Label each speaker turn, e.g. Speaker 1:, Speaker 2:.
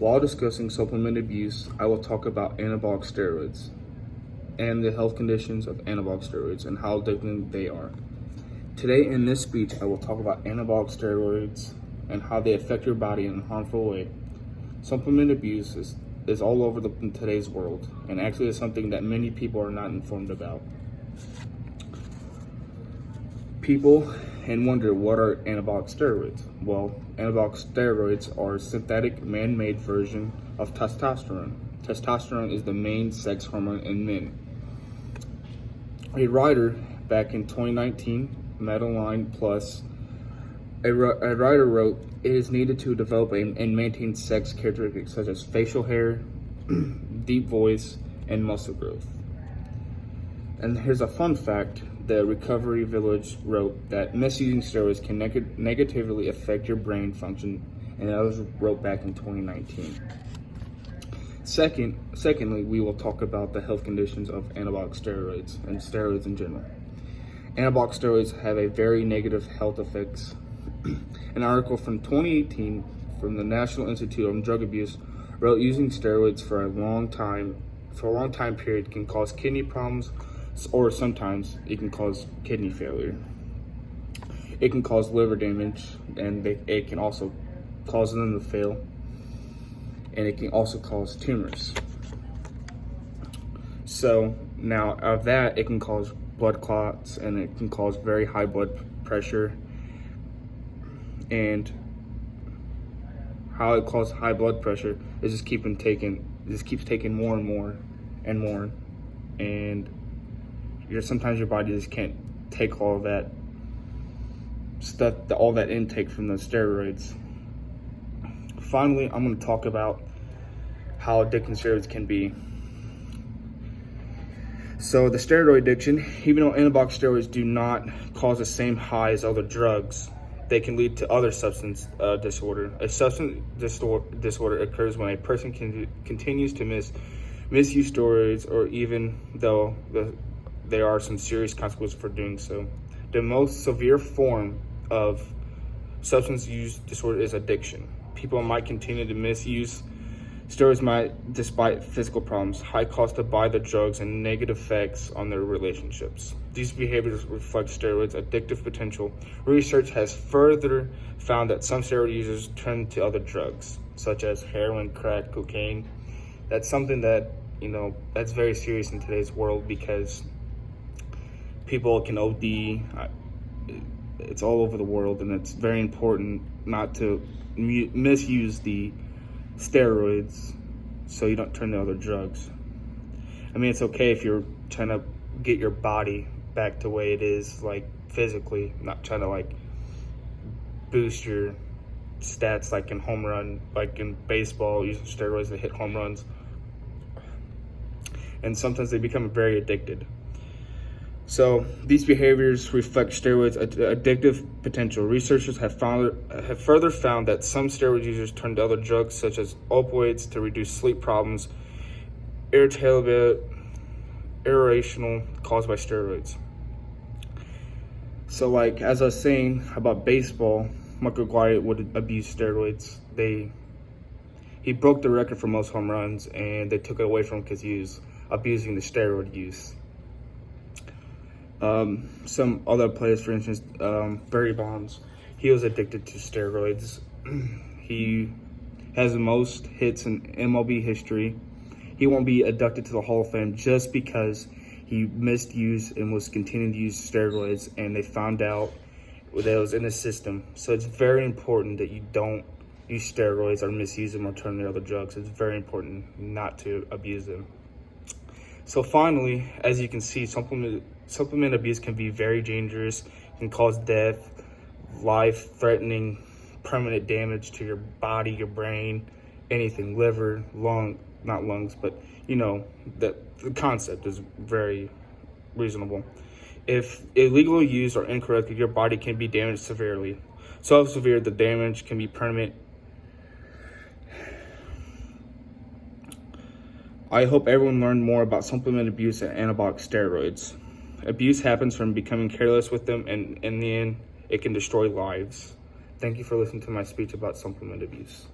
Speaker 1: While discussing supplement abuse, I will talk about anabolic steroids and the health conditions of anabolic steroids and how addictive they are. Today in this speech, I will talk about anabolic steroids and how they affect your body in a harmful way. Supplement abuse is all over in today's world, and actually is something that many people are not informed about. People wonder, what are anabolic steroids? Well, anabolic steroids are a synthetic man-made version of testosterone. Testosterone is the main sex hormone in men. A writer back in 2019, Madeline Plus, a writer wrote, "It is needed to develop and maintain sex characteristics such as facial hair, deep voice, and muscle growth." And here's a fun fact. The Recovery Village wrote that misusing steroids can negatively affect your brain function, and that was wrote back in 2019. Secondly, we will talk about the health conditions of anabolic steroids and steroids in general. Anabolic steroids have a very negative health effects. An article from 2018 from the National Institute on Drug Abuse wrote using steroids for a long time period can cause kidney problems, or sometimes it can cause kidney failure. It can cause liver damage, and it can also cause them to fail, and it can also cause tumors. So now of that, it can cause blood clots, and it can cause very high blood pressure. And how it causes high blood pressure is just keeps taking more and more and more, and sometimes your body just can't take all that stuff, all that intake from the steroids. Finally, I'm going to talk about how addicting steroids can be. So the steroid addiction, even though anabolic steroids do not cause the same high as other drugs, they can lead to other substance disorder. A substance disorder occurs when a person continues to misuse steroids, or even though there are some serious consequences for doing so. The most severe form of substance use disorder is addiction. People might continue to misuse steroids despite physical problems, high cost to buy the drugs, and negative effects on their relationships. These behaviors reflect steroids' addictive potential. Research has further found that some steroid users turn to other drugs, such as heroin, crack, cocaine. That's something that, that's very serious in today's world, because people can OD. It's all over the world, and it's very important not to misuse the steroids so you don't turn to other drugs. I mean, it's okay if you're trying to get your body back to the way it is, like physically, not trying to like boost your stats like in home run, like in baseball, using steroids to hit home runs. And sometimes they become very addicted. So these behaviors reflect steroids' addictive potential. Researchers have further found that some steroid users turn to other drugs, such as opioids, to reduce sleep problems, irritability caused by steroids. So, like as I was saying about baseball, Michael Wyatt would abuse steroids. He broke the record for most home runs, and they took it away from him because he was abusing the steroid use. Some other players, for instance, Barry Bonds, he was addicted to steroids. He has the most hits in MLB history. He won't be inducted to the Hall of Fame just because he misused and was continuing to use steroids, and they found out that it was in his system. So it's very important that you don't use steroids or misuse them or turn to other drugs. It's very important not to abuse them. So finally, as you can see, supplement abuse can be very dangerous, can cause death, life-threatening, permanent damage to your body, your brain, anything, liver, not lungs, but the concept is very reasonable. If illegally used or incorrectly, your body can be damaged severely. So severe the damage can be permanent. I hope everyone learned more about supplement abuse and anabolic steroids. Abuse happens from becoming careless with them, and in the end, it can destroy lives. Thank you for listening to my speech about supplement abuse.